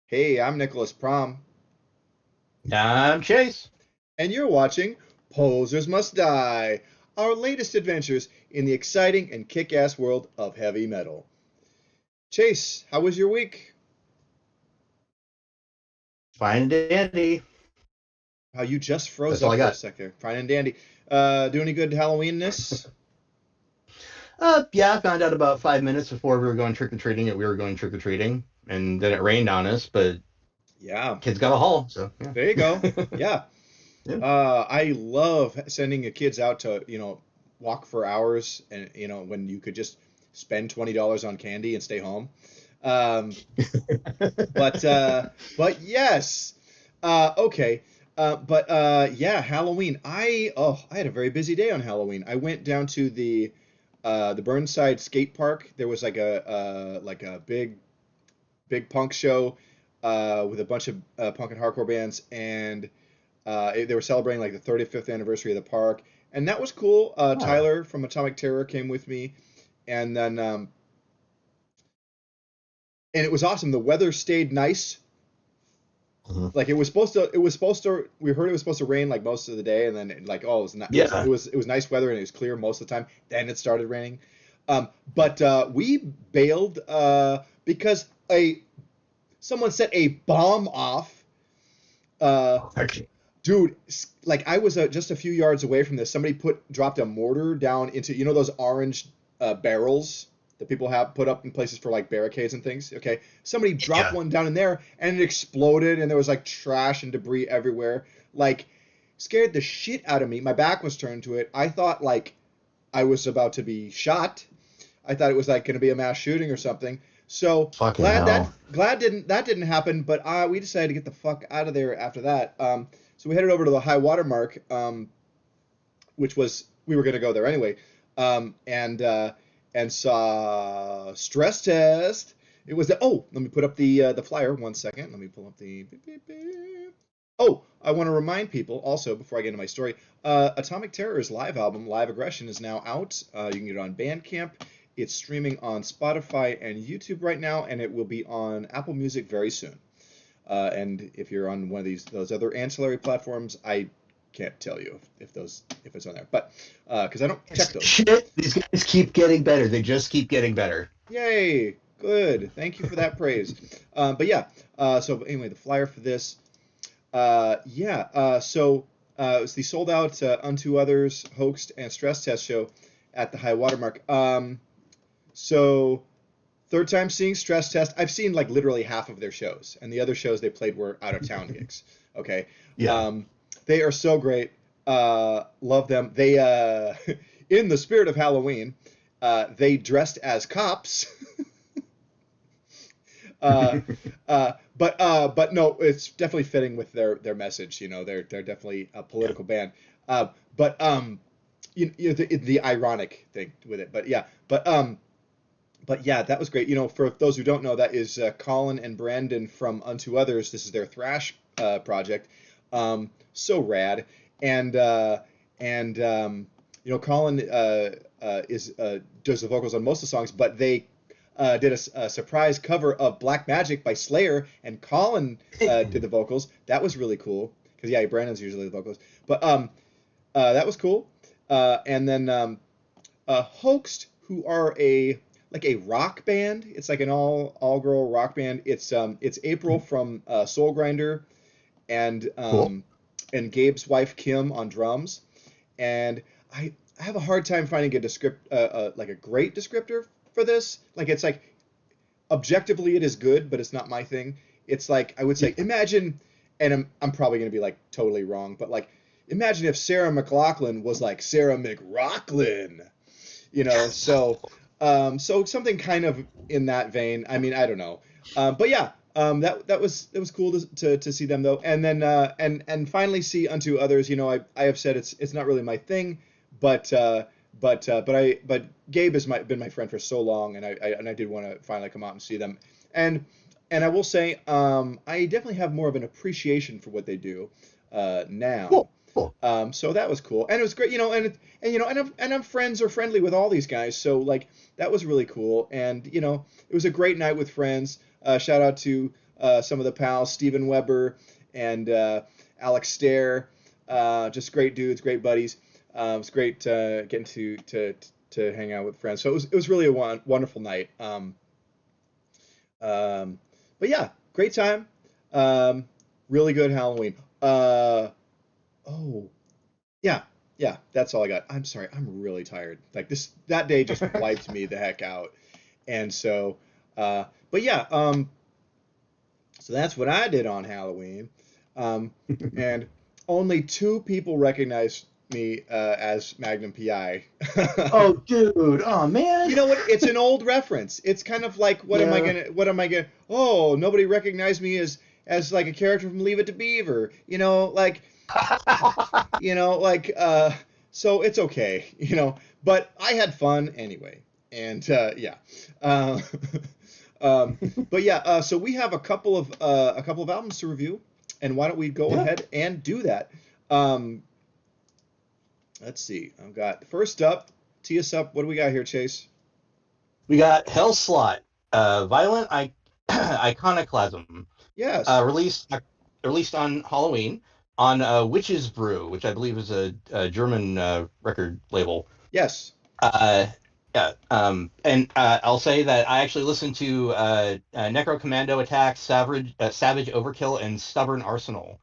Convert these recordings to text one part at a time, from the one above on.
Hey, I'm Nicholas Prom, I'm Chase. and you're watching Posers Must Die, our latest adventures in the exciting and kick-ass world of heavy metal. Chase, how was your week? Fine and dandy. How you just froze That's all up I for a got. sec there. Fine and dandy. Do any good Halloweenness? Yeah, I found out about 5 minutes before we were going trick or treating that we were going trick or treating, and then it rained on us. But Yeah, kids got a haul, so there you go. yeah. Yeah, Yeah. I love sending the kids out to, walk for hours, and when you could just spend $20 on candy and stay home. Um, But but yes. Okay. But yeah, Halloween. I had a very busy day on Halloween. I went down to the Burnside skate park. There was like a big punk show with a bunch of punk and hardcore bands, and they were celebrating like the 35th anniversary of the park, and that was cool. Oh, Tyler from Atomic Terror came with me, and then and it was awesome. The weather stayed nice. mhm. Like we heard it was supposed to rain like most of the day, and then like, oh, it was not, Yeah. it was nice weather and it was clear most of the time. Then it started raining. But we bailed because a someone set a bomb off. uh Okay. Dude, like I was just a few yards away from this. Somebody dropped a mortar down into, those orange barrels that people have put up in places for like barricades and things. Okay, somebody dropped Yeah. one down in there and it exploded, and there was like trash and debris everywhere. Like, scared the shit out of me. My back was turned to it. I thought like I was about to be shot. I thought it was like going to be a mass shooting or something. So Fucking hell. glad didn't happen. But we decided to get the fuck out of there after that. So we headed over to the high water mark, which was, we were going to go there anyway, um, and uh, and saw Stress Test. It was let me put up the flyer. 1 second. Let me pull up the. Oh, I want to remind people also before I get into my story. Atomic Terror's live album, Live Aggression, is now out. You can get it on Bandcamp. It's streaming on Spotify and YouTube right now, and it will be on Apple Music very soon. And if you're on one of those other ancillary platforms, I can't tell you if it's on there, but because I don't check those. Shit, these guys keep getting better. They just keep getting better. Yay! Good. Thank you for that praise. But yeah. So anyway, the flyer for this. Yeah. It's the sold out Unto Others, Hoaxed, and Stress Test show at the high watermark. So third time seeing Stress Test. I've seen like literally half of their shows, and the other shows they played were out of town gigs. Okay, Yeah. um, they are so great. Love them. They in the spirit of Halloween, they dressed as cops. uh, but no, it's definitely fitting with their message. They're definitely a Yeah. political band. But the ironic thing with it. But yeah, that was great. For those who don't know, that is Colin and Brandon from Unto Others. This is their thrash project. So rad. And Colin is does the vocals on most of the songs, but they did a surprise cover of Black Magic by Slayer, and Colin did the vocals. That was really cool because yeah, Brandon's usually the vocals. But that was cool. And then Hoaxed, who are a rock band. It's like an all girl rock band. It's April from Soul Grinder, and Cool. Gabe's wife Kim on drums. And I have a hard time finding like a great descriptor for this. Like, it's like objectively it is good, but it's not my thing. It's like, I would say, Yeah. imagine, and I'm probably going to be like totally wrong, but like, imagine if Sarah McLachlan was like Sarah McRocklin, so something kind of in that vein. I mean, I don't know. But yeah, that was cool to see them though, and then and finally see Unto Others. I have said it's not really my thing, but but Gabe has been my friend for so long, and I did want to finally come out and see them, and I will say, I definitely have more of an appreciation for what they do now. Cool. Cool. So that was cool, and it was great, and I'm friends or friendly with all these guys, so like that was really cool, and it was a great night with friends. Shout out to some of the pals, Steven Weber and Alex Stair. Just great dudes, great buddies. It was great getting to hang out with friends. So it was really a wonderful night. But yeah, great time. Really good Halloween. Oh yeah, yeah. That's all I got. I'm sorry. I'm really tired. Like that day just wiped me the heck out. And so, but yeah. So that's what I did on Halloween. Um, and only two people recognized me as Magnum PI. Oh, dude. Oh, man. You know what? It's an old reference. It's kind of like Yeah. what am I gonna oh, nobody recognized me as like a character from Leave It to Beaver. Like so it's okay, but I had fun anyway. And yeah. Uh, um, but yeah, so we have a couple of albums to review, and why don't we go Yeah. ahead and do that? Um, let's see. I've got first up, tee us up. What do we got here, Chase? We got HELLSLAUGHT, Violent Iconoclasm, Yes. released on Halloween on Witch's Brew, which I believe is a German record label. Yes. Uh, yeah, and I'll say that I actually listened to Necro Commando Attack, Savage Overkill, and Stubborn Arsenal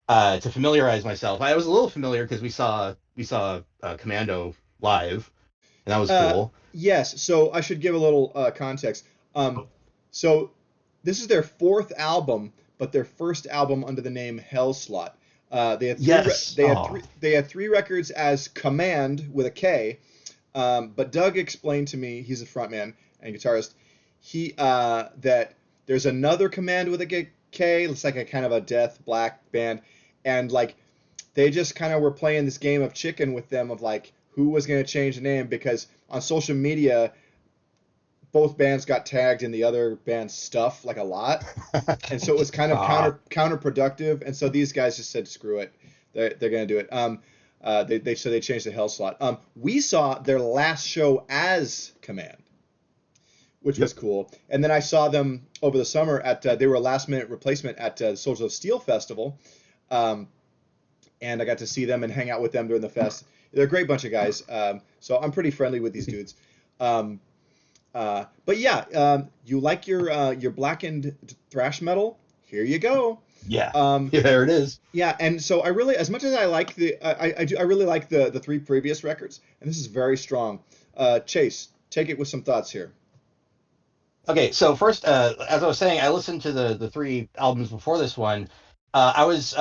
to familiarize myself. I was a little familiar because we saw Commando live, and that was cool. Yes. So I should give a little context. Um, so this is their fourth album, but their first album under the name HELLSLAUGHT. They had three. Yes. They had Oh, three. They had three records as Command with a K. But Doug explained to me, he's a frontman and guitarist, that there's another Command with a K. It's like a kind of a death black band, and like they just kind of were playing this game of chicken with them of like who was going to change the name because on social media both bands got tagged in the other band's stuff like a lot, and so it was kind of ah, counterproductive. And so these guys just said, "Screw it, they're gonna do it." They changed the Hell Slot. We saw their last show as Command, which was yep. cool. And then I saw them over the summer at they were a last minute replacement at the Soldiers of Steel festival, um, and I got to see them and hang out with them during the fest. They're a great bunch of guys, so I'm pretty friendly with these dudes. Um, but yeah, you like your blackened thrash metal? Here you go. Yeah. Um, Yeah, there it is. yeah, and so I really, as much as I like I really like the three previous records, and this is very strong. Chase, take it with some thoughts here. Okay, so first, as I was saying, I listened to the three albums before this one. I was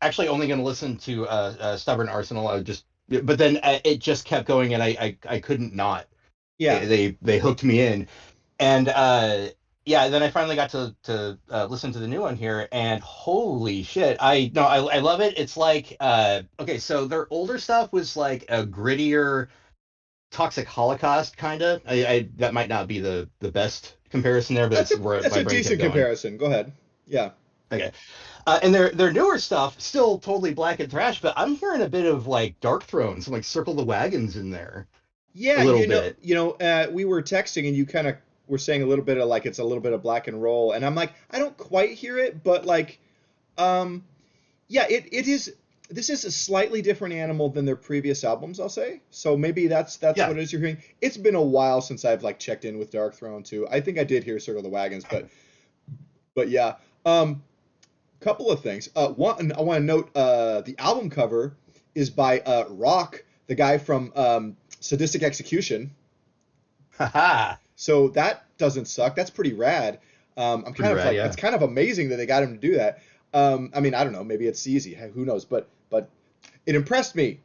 actually only going to listen to Stubborn Arsenal. But then it just kept going, and I couldn't not. Yeah, They hooked me in, and yeah, then I finally got to listen to the new one here, and holy shit, I no, I love it. It's like okay, so their older stuff was like a grittier Toxic Holocaust kind of. I that might not be the best comparison there, but that's a it's where that's my a brain kept decent going. comparison. Go ahead. Yeah, Okay. And their newer stuff still totally black and thrash, but I'm hearing a bit of like Dark Throne, some like Circle the Wagons in there a yeah. little bit. We were texting, and you kind of were saying a little bit of like it's a little bit of black and roll, and I'm like, I don't quite hear it, but like, um, yeah, it is. This is a slightly different animal than their previous albums, I'll say. So maybe that's Yeah. what it is you're hearing. It's been a while since I've like checked in with Dark Throne too. I think I did hear Circle the Wagons, but yeah. Couple of things. One, I want to note the album cover is by Rock, the guy from Sadistic Execution. Haha. So that doesn't suck. That's pretty rad. I'm Pretty kind of rad, like it's yeah. kind of amazing that they got him to do that. I mean, I don't know. Maybe it's easy. Who knows? But it impressed me.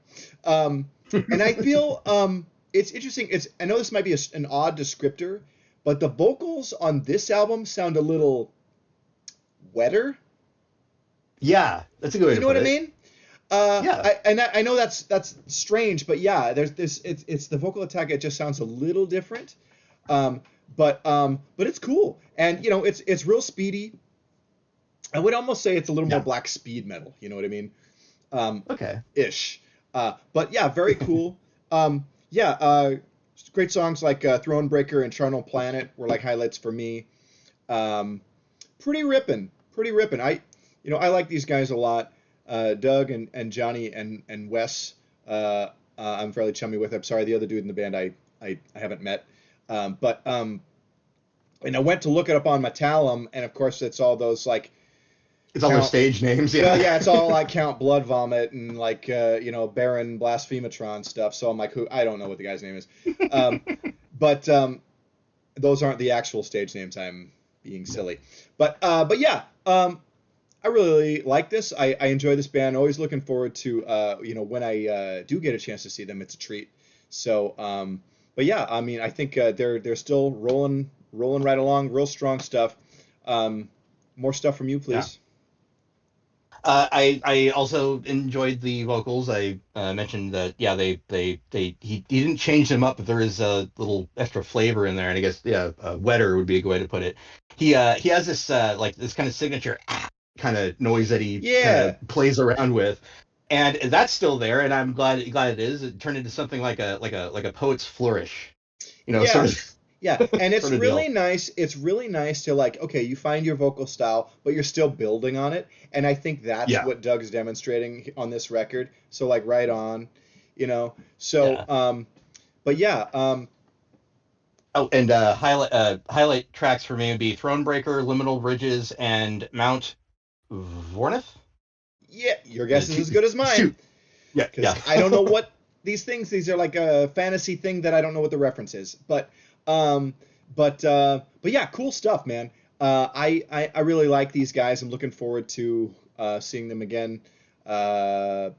Um, and I feel it's interesting. I know this might be an odd descriptor, but the vocals on this album sound a little wetter. Yeah, that's a good way You to know what put I it. mean? Yeah. I know that's strange, but yeah, there's this. It's the vocal attack. It just sounds a little different. Um, but it's cool, and it's real speedy. I would almost say it's a little more Yeah. black speed metal. You know what I mean? Um, Okay. ish. But yeah, very cool. Yeah, great songs like Thronebreaker and Charnel Planet were like highlights for me. Um, pretty ripping, pretty ripping. I like these guys a lot. Doug and Johnny and Wes. I'm fairly chummy with. I'm sorry, the other dude in the band I haven't met. But and I went to look it up on Metallum, and of course it's all those like It's all their count. stage names. Well, Yeah. yeah, it's all like Count Blood Vomit and like Baron Blasphematron stuff. So I'm like, who? I don't know what the guy's name is. Um, but those aren't the actual stage names. I'm being silly. But yeah, I really like this. I enjoy this band. Always looking forward to when I do get a chance to see them. It's a treat. So but yeah, I mean, I think they're still rolling right along. Real strong stuff. More stuff from you, Yeah. please. I also enjoyed the vocals. I mentioned that yeah he didn't change them up, but there is a little extra flavor in there, and I guess yeah wetter would be a good way to put it. He has this like this kind of signature kind of noise that he kind Yeah, of plays around with, and that's still there, and I'm glad it is. It turned into something like a poet's flourish, sort yeah, of yeah. And it's sort of really deal. nice. It's really nice to like, okay, you find your vocal style, but you're still building on it. And I think that's Yeah, what Doug's demonstrating on this record. So like right on, you know. So yeah. but yeah, Oh, and highlight tracks for me would be Thronebreaker, Liminal Bridges, and Mount Vornith. yeah, your guess is Two, as good as mine. two. Yeah, Because yeah. I don't know what these are like a fantasy thing that I don't know what the reference is. Um but yeah, cool stuff, man. I really like these guys. I'm looking forward to seeing them again, uh,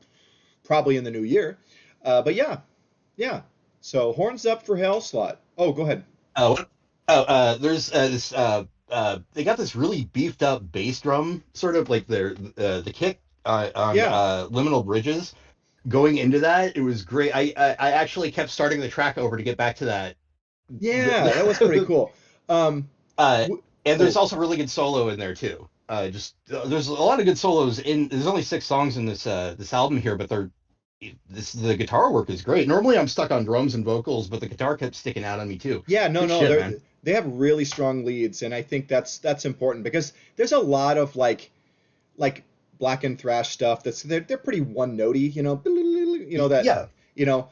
probably in the new year. But yeah, yeah. So horns up for Hellslaught. Oh, go ahead. Oh, there's this. They got this really beefed up bass drum, sort of like the kick on Yeah, Liminal Bridges. Going into that, it was great. I actually kept starting the track over to get back to that. yeah, that was pretty cool. Um, Uh, w- and there's oh, also really good solo in there too. Just there's a lot of good solos in. There's only 6 songs in this album here, but the guitar work is great. Normally I'm stuck on drums and vocals, but the guitar kept sticking out on me too. yeah, no, Good no, shit, man. they have really strong leads, and I think that's important because there's a lot of like black and thrash stuff they're pretty one notey, that Yeah, you know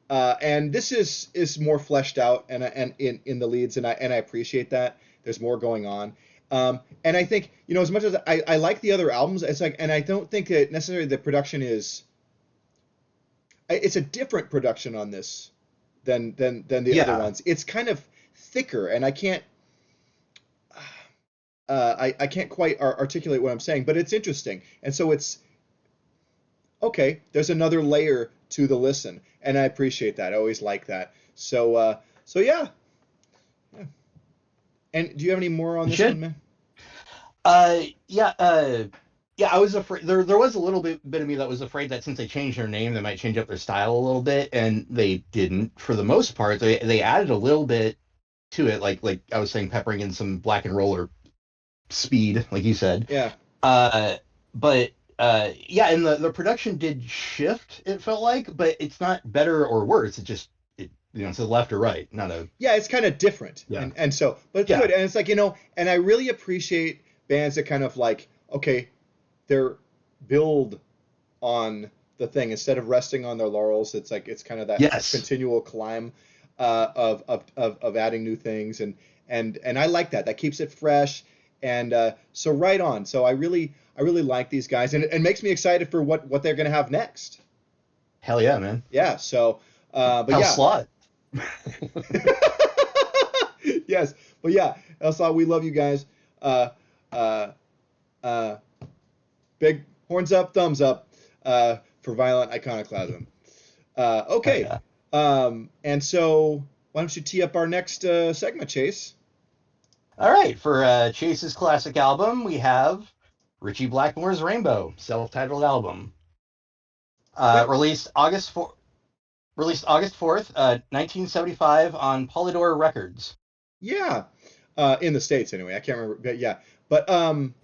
and this is more fleshed out and in the leads, and I appreciate that. There's more going on. And I think, as much as I like the other albums, it's like, and I don't think that necessarily the production is, it's a different production on this than the other yeah. ones. It's kind of thicker, and I can't quite articulate what I'm saying, but it's interesting. And so it's okay. There's another layer to the listen, and I appreciate that. I always like that. So yeah, yeah. And do you have any more on You this one, should. man? Yeah, yeah. I was afraid there was a little bit of me that was afraid that since they changed their name, they might change up their style a little bit, and they didn't for the most part. They added a little bit to it, like I was saying, peppering in some black and roller speed, like you said. Yeah, Uh, but yeah, and the production did shift. It felt like, but it's not better or worse. It just it's a left or right, not a yeah. It's kind of different, yeah, and so, but it's yeah, good. And it's like, and I really appreciate bands that kind of like, okay, they're build on the thing instead of resting on their laurels. It's like it's kind of that yes, continual climb of adding new things, and I like that. That keeps it fresh, and so right on. So I really like these guys, and it makes me excited for what they're gonna have next. hell yeah, man. Yeah. So, but Hell yeah. slot. Yes, but yeah, Elsa, we love you guys. Uh, uh, uh, Big horns up, thumbs up for violent iconoclasm. Hell Okay. yeah. And so why don't you tee up our next segment, Chase? All right, for Chase's classic album, we have Richie Blackmore's Rainbow, self-titled album, Yep. released August 4th, 1975 on Polydor Records. Yeah. In the States anyway. I can't remember. But yeah. But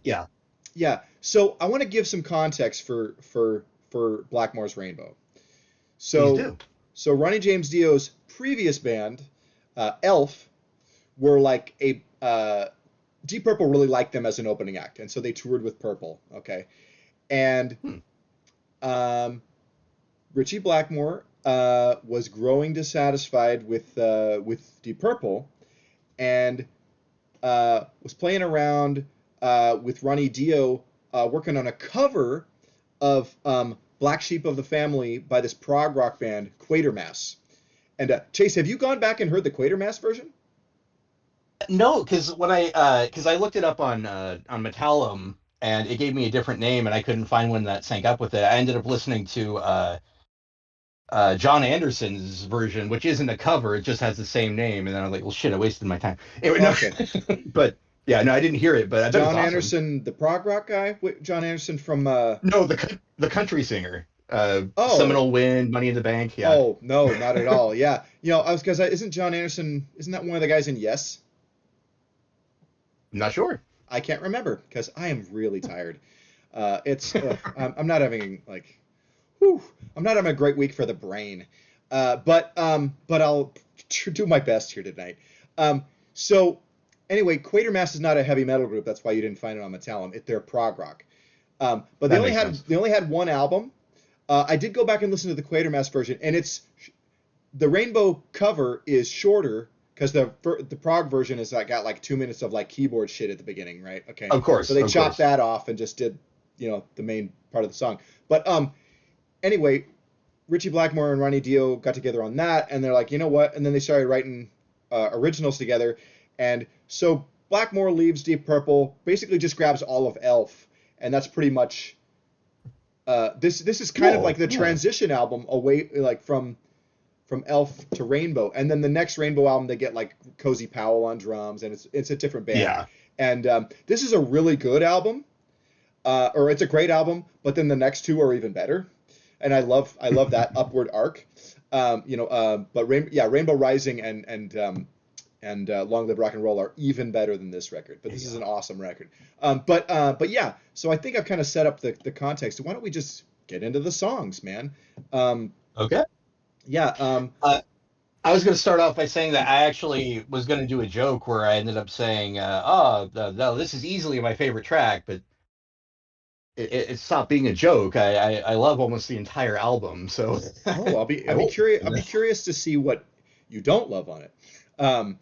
Yeah, yeah. So I want to give some context for Blackmore's Rainbow. please So do. so Ronnie James Dio's previous band, Elf, were like a Deep Purple really liked them as an opening act, and so they toured with Purple. Okay, and Hmm. um, Richie Blackmore was growing dissatisfied with Deep Purple, and was playing around with Ronnie Dio, working on a cover of Black Sheep of the Family by this prog rock band Quatermass. And Chase, have you gone back and heard the Quatermass version? No, because I looked it up on Metallum and it gave me a different name and I couldn't find one that sank up with it. I ended up listening to John Anderson's version, which isn't a cover; it just has the same name. And then I was like, "Well, shit, I wasted my time." Anyway, no, Okay. but yeah, no, I didn't hear it, but I bet it's John awesome. Anderson, the prog rock guy? John Anderson from No, the country singer, oh, Seminole Wind, Money in the Bank. Yeah, oh, no, not at all. Yeah. I was because isn't John Anderson, isn't that one of the guys in Yes? I'm not sure. I can't remember because I am really tired. It's I'm not having like whew, I'm not having a great week for the brain. But I'll do my best here tonight. So anyway, Quatermass is not a heavy metal group. That's why you didn't find it on Metallum. They're prog rock. But That makes sense. they only had one album. I did go back and listen to the Quatermass version, and it's the Rainbow cover is shorter because the prog version is like got like 2 minutes of like keyboard shit at the beginning, right? Okay, Of so course, they of chopped course. that off and just did the main part of the song. But anyway, Richie Blackmore and Ronnie Dio got together on that, and they're like, you know what? And then they started writing originals together, and so Blackmore leaves Deep Purple, basically just grabs all of Elf, and that's pretty much this is kind of like Cool. the Yeah. transition album away like from Elf to Rainbow, and then the next Rainbow album they get like Cozy Powell on drums, and it's a different band. Yeah. And this is a really good album, or it's a great album, but then the next two are even better, and I love that upward arc. But Rainbow Rising and Long Live Rock and Roll are even better than this record. But this is Yeah. an awesome record. But yeah, so I think I've kind of set up the context. Why don't we just get into the songs, man? Um, Okay. yeah. Uh, I was going to start off by saying that I actually was going to do a joke where I ended up saying, "Oh, no, this is easily my favorite track," but it stopped being a joke. I love almost the entire album. So, Oh, oh, I'll be curious to see what you don't love on it. Um,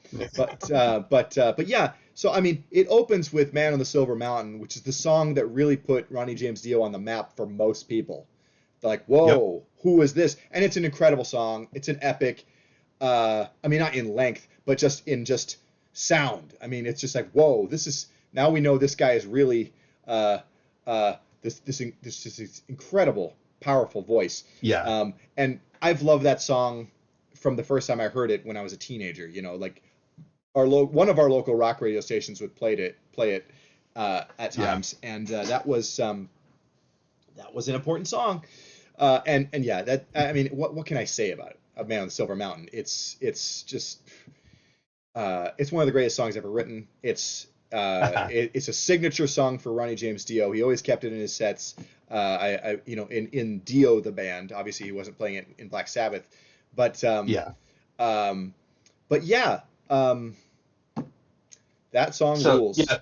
but yeah. So I mean, it opens with "Man on the Silver Mountain," which is the song that really put Ronnie James Dio on the map for most people. They're like, yep, whoa, who is this? And it's an incredible song. It's an epic. I mean, not in length, but just sound. I mean, it's just like, whoa, this is now we know this guy is really uh, this incredible, powerful voice. yeah, And I've loved that song from the first time I heard it when I was a teenager. Like one of our local rock radio stations would play it at yeah, times, and that was an important song. And yeah, that I mean, what can I say about it? A Man on the Silver Mountain. It's just it's one of the greatest songs ever written. It's a signature song for Ronnie James Dio. He always kept it in his sets. In Dio the band. Obviously, he wasn't playing it in Black Sabbath, but yeah. um, but yeah, that song So, rules. yeah,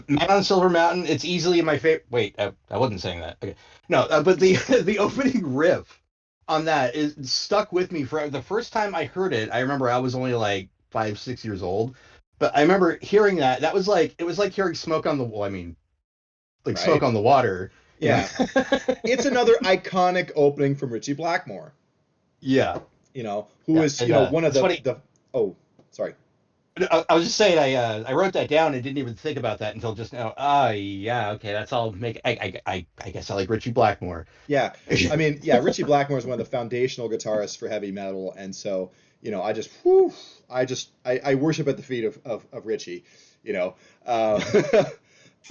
Man on Silver Mountain. It's easily my favorite. Wait, I wasn't saying that. Okay, no, but the the opening riff on that is stuck with me for the first time I heard it. I remember I was only like 5, 6 years old, but I remember hearing that. That was like it was like hearing smoke on the. Well, I mean, like smoke Right? on the water. You Yeah, it's another iconic opening from Richie Blackmore. Yeah, Who yeah, is and one of it's funny. the oh, sorry. I was just saying I wrote that down and didn't even think about that until just now. Ah, yeah, okay, that's all. Make I guess I like Richie Blackmore. Yeah, I mean, yeah, Richie Blackmore is one of the foundational guitarists for heavy metal, and so I just, whew, I worship at the feet of Richie, you know. Uh,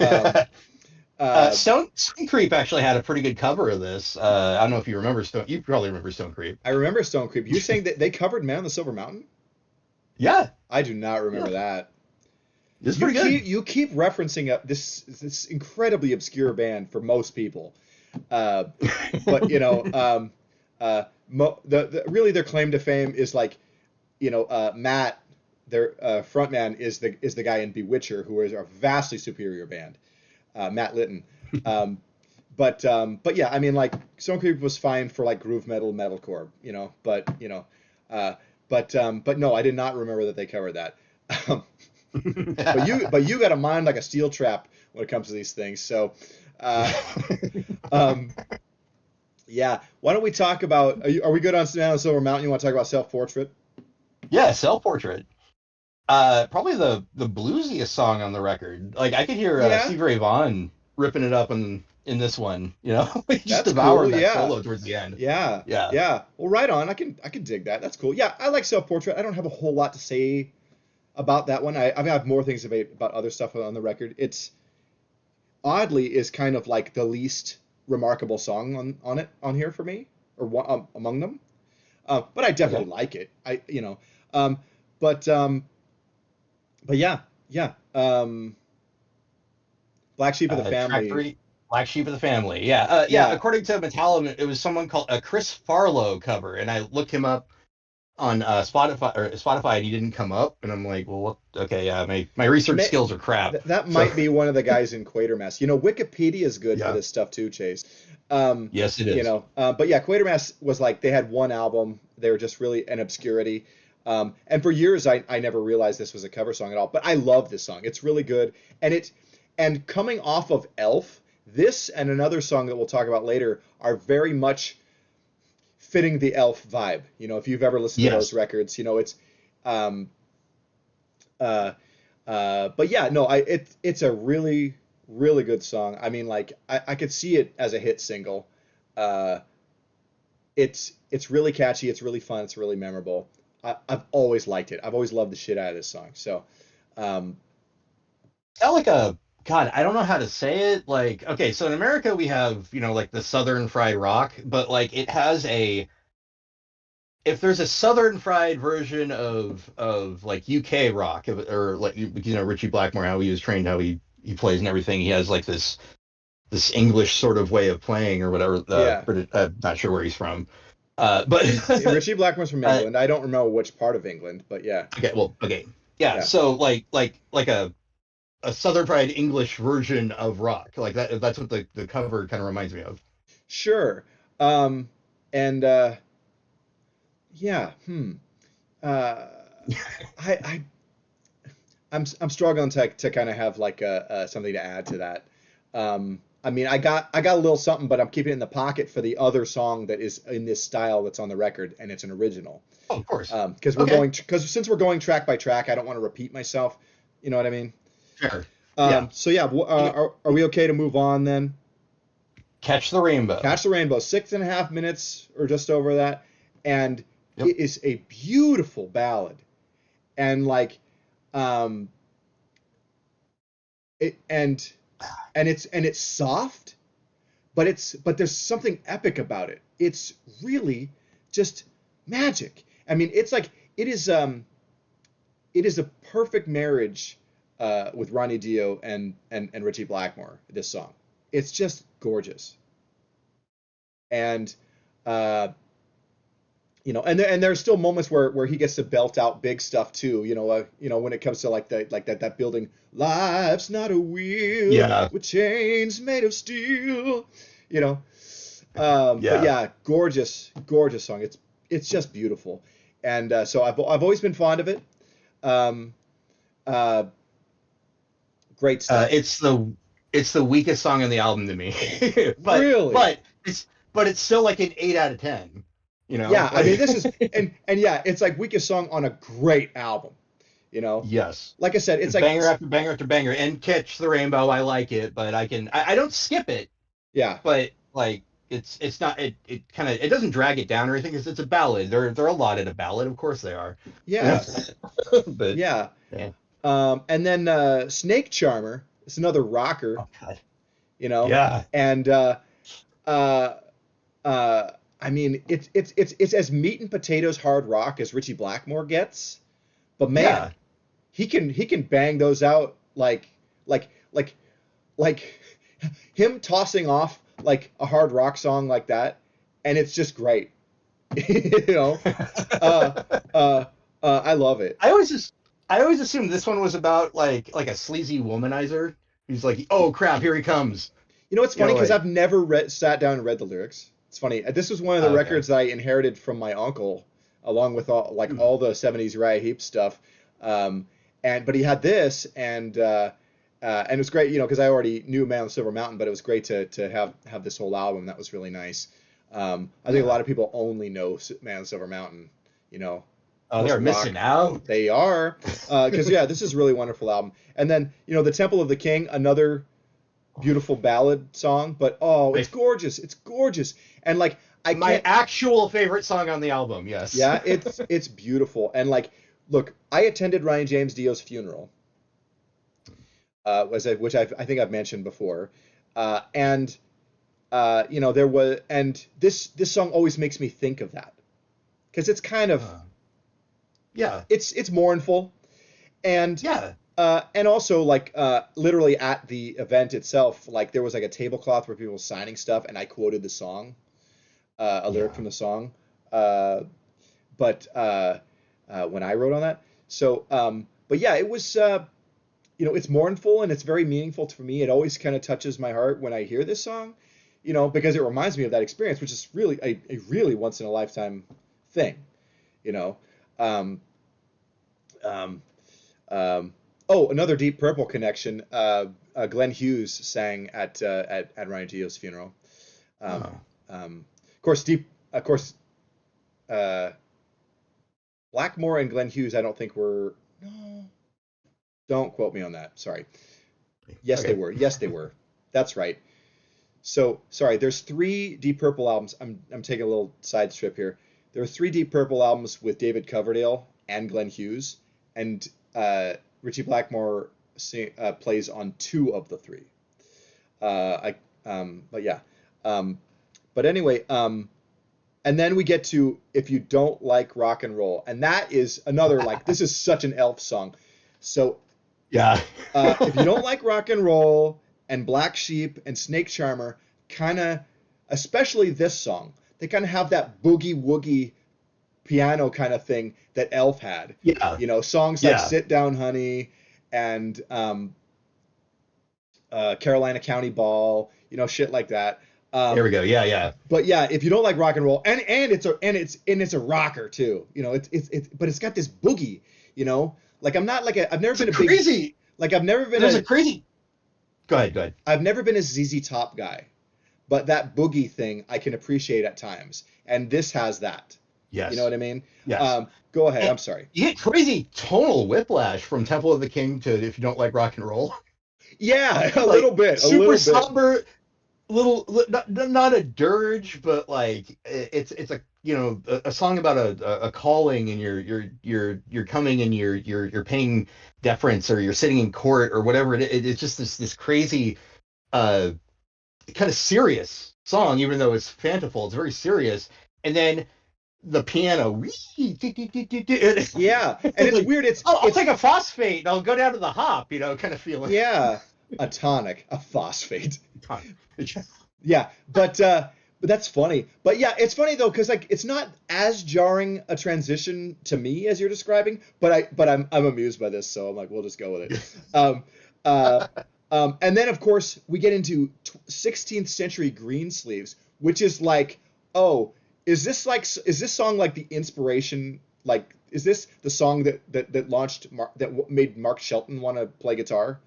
um, uh, Stone Creep actually had a pretty good cover of this. I don't know if you remember Stone. You probably remember Stone Creep. I remember Stone Creep. You're saying that they covered Man on the Silver Mountain? Yeah, I do not yeah, remember that. it's pretty good. You keep referencing this incredibly obscure band for most people, uh, but really their claim to fame is like Matt. their frontman is the guy in Bewitcher, who is a vastly superior band, Matt Litton. Um, but yeah, I mean, like Stone Creep was fine for like groove metal, metalcore, uh, but no, I did not remember that they covered that. Um, but you got a mind like a steel trap when it comes to these things. So, uh, um, yeah, why don't we talk about? Are we good on Silver Mountain? You want to talk about Self Portrait? Yeah, Self Portrait. Probably the bluesiest song on the record. Like I could hear Yeah, Stevie Ray Vaughan ripping it up in this one. You know, like just that's cool. devouring that Yeah, solo towards the end. yeah, Yeah. yeah. Well, right on. I can dig that. That's cool. Yeah, I like Self Portrait. I don't have a whole lot to say about that one. I have more things about other stuff on the record. It's oddly is kind of like the least remarkable song on here for me, or one, among them. But I Okay. definitely like it. Um, but um, but yeah, yeah. Black Sheep of the Track Family. three, Black Sheep of the Family. Yeah. Yeah. Yeah, According to Metallica, it was someone called a Chris Farlow cover, and I looked him up on Spotify, and he didn't come up, and I'm like, well, what? Okay, yeah, my research may, skills are crap. that So might be one of the guys in Quatermass. Wikipedia is good for yeah, this stuff too, Chase. Um, yes, it is. but yeah, Quatermass was like they had one album. They were just really an obscurity. And for years, I never realized this was a cover song at all. But I love this song. It's really good. And coming off of Elf, this and another song that we'll talk about later are very much fitting the Elf vibe. If you've ever listened to those Yes. records, it's um, uh, but yeah, no, it's a really really good song. I mean, like I could see it as a hit single. Uh, it's really catchy. It's really fun. It's really memorable. I've always liked it. I've always loved the shit out of this song. So, um, Sound like a God, I don't know how to say it. Like, okay, so in America we have, like the Southern fried rock, but like it has a if there's a Southern fried version of like UK rock or like Richie Blackmore, how he was trained, how he plays and everything, he has like this English sort of way of playing or whatever. yeah. British, not sure where he's from, but Richie Blackmore's from uh, England. I don't remember which part of England, but yeah, okay, well, okay, yeah. yeah, So like a Southern fried English version of rock, like that. That's what the cover kind of reminds me of. sure. And yeah, uh, I, I I'm struggling to kind of have like something to add to that. I mean, I got a little something, but I'm keeping it in the pocket for the other song that is in this style that's on the record, and it's an original. Oh, of course. Because Okay, since we're going track by track, I don't want to repeat myself. You know what I mean? sure. Yeah. So yeah, are we okay to move on then? Catch the Rainbow. Catch the Rainbow, 6.5 minutes or just over that, and Yep. it is a beautiful ballad, and like, um, it and it's soft, but there's something epic about it. It's really just magic. I mean, it is a perfect marriage with Ronnie Dio and Richie Blackmore. This song, it's just gorgeous, and uh, and there's still moments where he gets to belt out big stuff too. When it comes to that building, life's not a wheel Yeah. with chains made of steel. You know, but Yeah. yeah, gorgeous, gorgeous song. It's just beautiful, and so I've always been fond of it. Um, uh, Great Uh, stuff. it's the it's the weakest song on the album to me, but Really. but it's still like an 8 out of 10. Yeah, I mean Like this is and yeah, it's like weakest song on a great album. You know, yes, like I said, it's like banger after banger after banger. And Catch the Rainbow, I like it, but I don't skip it, yeah, but like it's not it kind of it doesn't drag it down or anything because it's a ballad. They're allotted a ballad, of course they are. yeah, But yeah. yeah. And then Snake Charmer is another rocker, Oh God. you know, Yeah. and uh, I mean it's as meat and potatoes hard rock as Richie Blackmore gets, but man, Yeah. he can bang those out like like like him tossing off like a hard rock song like that, and it's just great, you know. Uh, uh, I love it. I always just I always assumed this one was about like a sleazy womanizer who's like, oh crap, here he comes. You know, it's You funny know, because like, I've never sat down and read the lyrics. It's funny. This was one of the okay. records that I inherited from my uncle, along with Hmm. all the '70s Uriah Heep stuff. Um, but he had this, and it was great, because I already knew Man on the Silver Mountain, but it was great to have this whole album. That was really nice. I think a Yeah. lot of people only know Man on the Silver Mountain. You know, Oh, most they're rock missing out. they are, because yeah, this is a really wonderful album. And then the Temple of the King, another beautiful ballad song, but oh, My it's gorgeous. It's gorgeous. And like I my can't actual favorite song on the album. Yes. yeah, it's beautiful. And like look, I attended Ryan James Dio's funeral, which I think I've mentioned before. And there was and this song always makes me think of that because it's kind of Uh, yeah. it's mournful and Yeah. and also like literally at the event itself, like there was like a tablecloth where people were signing stuff, and I quoted the song, a lyric Yeah. from the song, uh, but when I wrote on that. So, but yeah, it was, it's mournful and it's very meaningful for me. It always kind of touches my heart when I hear this song, because it reminds me of that experience, which is really a really once in a lifetime thing, you know. Um, um, um, oh, another Deep Purple connection. Glenn Hughes sang at Ryan Tito's funeral. Um, Oh. of course, uh, Blackmore and Glenn Hughes. I don't think were. No, don't quote me on that. Sorry. Yes, they Okay. were. Yes, they were. That's right. So sorry. There's three Deep Purple albums. I'm taking a little side trip here. There are three Deep Purple albums with David Coverdale and Glenn Hughes, and Richie Blackmore plays on two of the three. But yeah. Um, but anyway, and then we get to If You Don't Like Rock and Roll, and that is another like this is such an Elf song. So Yeah. if you don't like rock and roll and Black Sheep and Snake Charmer, kind of, especially this song, they kind of have that boogie woogie piano kind of thing that Elf had. Yeah. Songs like Yeah. Sit Down Honey and Carolina County Ball, shit like that. There we Um, go. Yeah. Yeah. but yeah, if you don't like rock and roll, and it's a rocker too, but it's got this boogie, like I've never It's a been a big crazy. like I've never been There's a a crazy. Go ahead. Go ahead. I've never been a ZZ Top guy, but that boogie thing I can appreciate at times, and this has that. You know Yes. what I mean? Yes. Go ahead. And I'm sorry. you get crazy tonal whiplash from Temple of the King to If You Don't Like Rock and Roll. Yeah, a little Like bit, a super little bit. somber, not a dirge, but like it's a a song about a calling, and you're coming, and you're paying deference, or you're sitting in court, or whatever. It's just this crazy uh kind of serious song, even though it's fanciful. It's very serious, and then the piano, Yeah, and it's like, weird. It's oh, I'll it's take a phosphate and I'll go down to the hop, kind of feeling. yeah, a tonic, a phosphate. Yeah, but that's funny. But yeah, it's funny though because like it's not as jarring a transition to me as you're describing, but I'm amused by this, so I'm like we'll just go with it. Um, uh, and then of course we get into 16th century Greensleeves, which is like, oh, is this song like the inspiration? Like, is this the song that launched made Mark Shelton want to play guitar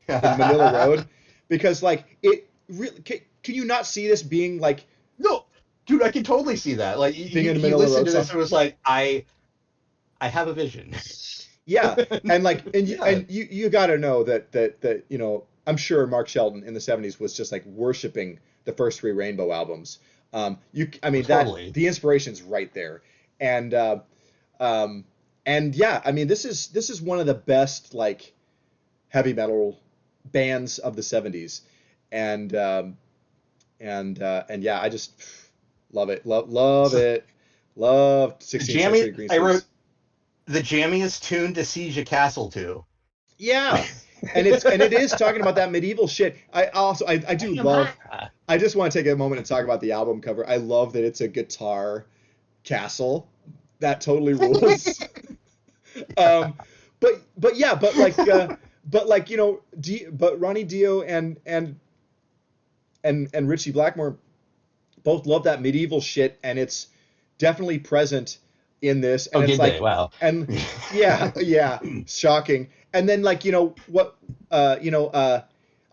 in Manila Road? Because like it really can you not see this being like No, dude, I can totally see that. Like being a he Manila listened Road to this song? and was like, I have a vision. Yeah, and like Yeah, you got to know that I'm sure Mark Shelton in the '70s was just like worshiping the first three Rainbow albums. I mean that totally. the inspiration's right there, and um, and yeah, I mean this is one of the best like heavy metal bands of the '70s, and and yeah, I just love it, love So it, love the 16th jammy century I Greensleeves. wrote the jammiest tune to siege a castle to. Yeah, and it is talking about that medieval shit. I do love. I just want to take a moment and talk about the album cover. I love that it's a guitar castle. That totally rules. Um, but yeah, but like but Ronnie Dio and Richie Blackmore both love that medieval shit, and it's definitely present in this. And Oh, it's did they? like, Wow. and yeah, shocking. And then like what I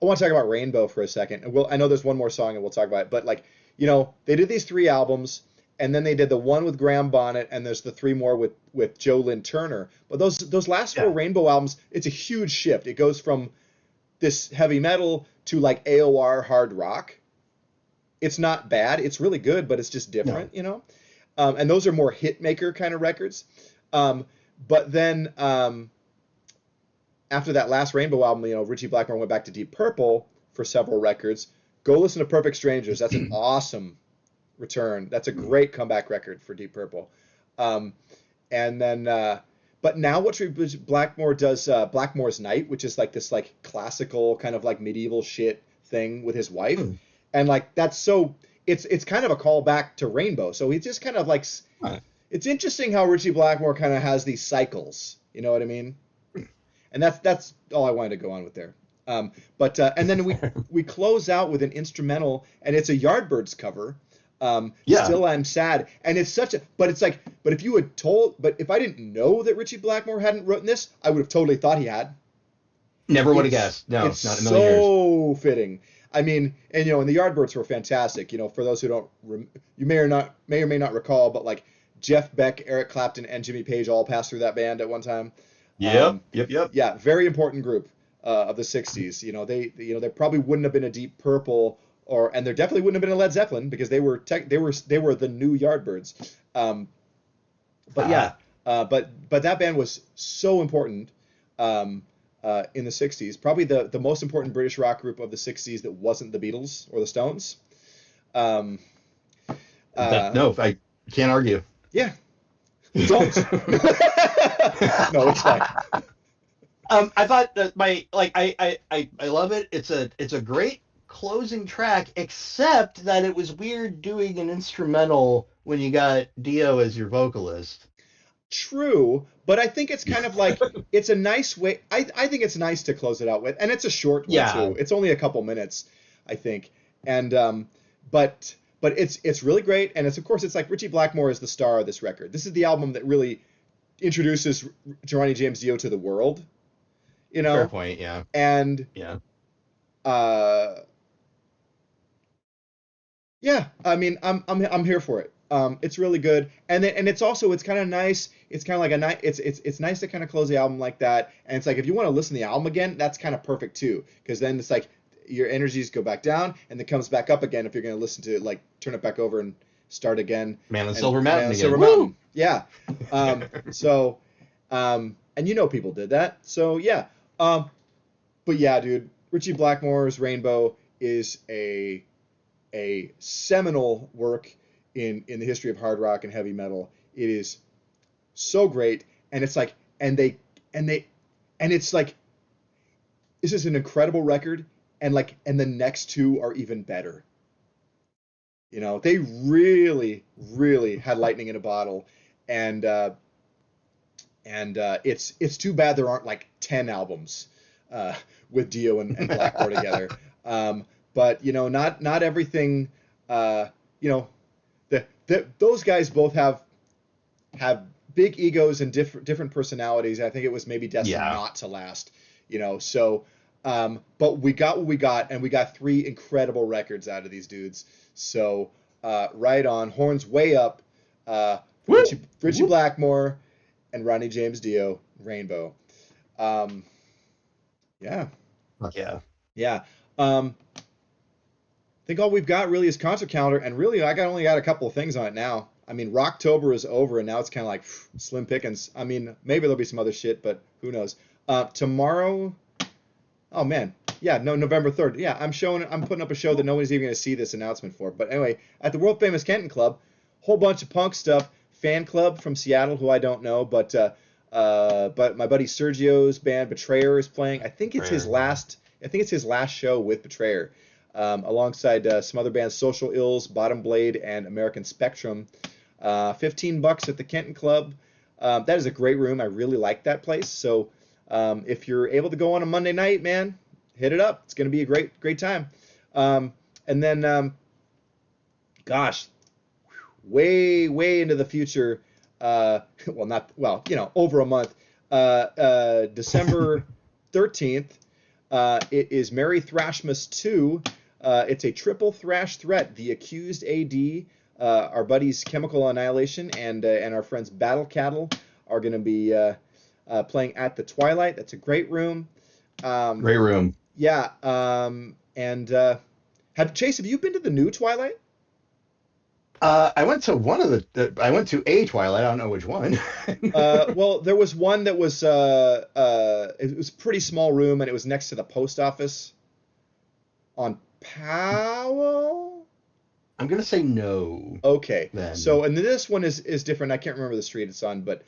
want to talk about Rainbow for a second. And I know there's one more song and we'll talk about it, but like they did these three albums. And then they did the one with Graham Bonnet, and there's the three more with Joe Lynn Turner. But those last four Yeah. Rainbow albums, it's a huge shift. It goes from this heavy metal to like AOR hard rock. It's not bad. It's really good, but it's just No. different. And those are more hit maker kind of records. Um, but then after that last Rainbow album, Richie Blackmore went back to Deep Purple for several records. Go listen to Perfect Strangers. That's an awesome return. That's a great comeback record for Deep Purple. Um, and then, but now what Blackmore does, Blackmore's Night, which is like this like classical kind of like medieval shit thing with his wife, Hmm. and like that's so it's kind of a callback to Rainbow. So he just kind of like Huh. it's interesting how Richie Blackmore kind of has these cycles. You know what I mean? And that's all I wanted to go on with there. But and then we close out with an instrumental, and it's a Yardbirds cover. Yeah. Still I'm sad, and it's such a. But it's like, but if I didn't know that Richie Blackmore hadn't written this, I would have totally thought he had. Never would have It's guessed. No, it's not in a million years. so fitting. I mean, and and the Yardbirds were fantastic. For those who don't, you may or may not recall, but like Jeff Beck, Eric Clapton, and Jimmy Page all passed through that band at one time. Yep. Yep. Yep. Yeah, very important group of the '60s. They probably wouldn't have been a Deep Purple, and there definitely wouldn't have been a Led Zeppelin because they were the new Yardbirds. But yeah, but that band was so important in the '60s. Probably the most important British rock group of the '60s that wasn't the Beatles or the Stones. Um, No, I can't argue. yeah, don't. No, it's fine. I thought that I love it. It's a great closing track, except that it was weird doing an instrumental when you got Dio as your vocalist. True, but I think it's kind of like it's a nice way. I think it's nice to close it out with, and it's a short one Yeah, too. It's only a couple minutes, I think, and but it's really great, and of course it's like Richie Blackmore is the star of this record. This is the album that really introduces Ronnie James Dio to the world, you fair know, point. Yeah, and yeah, uh, yeah, I mean, I'm here for it. It's really good, and it's kind of nice. It's kind of like a nice. It's nice to kind of close the album like that, and it's like if you want to listen to the album again, that's kind of perfect too, because then it's like your energies go back down and it comes back up again if you're going to listen to it, like turn it back over and start again. Man on And Silver Man Mountain on again. Silver Woo! Mountain, yeah. So, and people did that, so yeah. But yeah, dude, Richie Blackmore's Rainbow is a seminal work in the history of hard rock and heavy metal. It is so great, and it's like, and it's like, this is an incredible record, and the next two are even better. They really, really had lightning in a bottle, and it's too bad there aren't like 10 albums uh, with Dio and Blackmore together. But not everything. Uh, you know, those guys both have big egos and different personalities. I think it was maybe destined Yeah. not to last. So but we got what we got, and we got three incredible records out of these dudes. So right on, horns way up, for Woo! Richie Woo! Blackmore and Ronnie James Dio, Rainbow. Um, yeah, Fuck yeah. yeah. I think all we've got really is concert calendar, and really only got a couple of things on it now. I mean, Rocktober is over, and now it's kind of like slim pickings. I mean, maybe there'll be some other shit, but who knows? Tomorrow, oh man, yeah, no, November 3rd. Yeah, I'm putting up a show that nobody's even gonna see this announcement for. But anyway, at the world famous Kenton Club, whole bunch of punk stuff. Fan club from Seattle, who I don't know, but my buddy Sergio's band Betrayer is playing. I think it's his Betrayer, yeah. last. I think it's his last show with Betrayer, alongside some other bands, Social Ills, Bottom Blade, and American Spectrum. $15 at the Kenton Club. That is a great room. I really like that place. So If you're able to go on a Monday night, man, hit it up. It's going to be a great time. And then, gosh, way into the future. Over a month. December 13th. It is Merry Thrashmas 2. It's a triple thrash threat. The Accused AD, our buddies Chemical Annihilation, and our friends Battle Cattle are going to be playing at the Twilight. That's a great room. Great room. Yeah. Chase, have you been to the new Twilight? I went to I went to a Twilight. I don't know which one. Well, there was one that was it was a pretty small room, and it was next to the post office on Powell. I'm gonna say no. Okay. Then. So, and this one is different. I can't remember the street it's on, but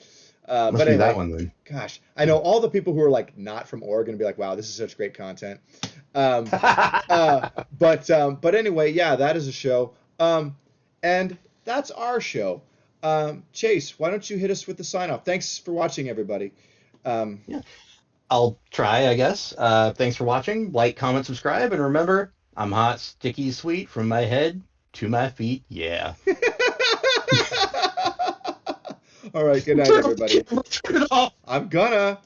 Must but be anyway, that one then. gosh, I know all the people who are like not from Oregon be like, wow, this is such great content. But anyway, yeah, that is a show. And that's our show. Chase, why don't you hit us with the sign off? Thanks for watching, everybody. Yeah, I'll try, I guess. Thanks for watching. Like, comment, subscribe, and remember, I'm hot, sticky, sweet from my head to my feet. Yeah. All right, good night, everybody. Turn it off. I'm gonna.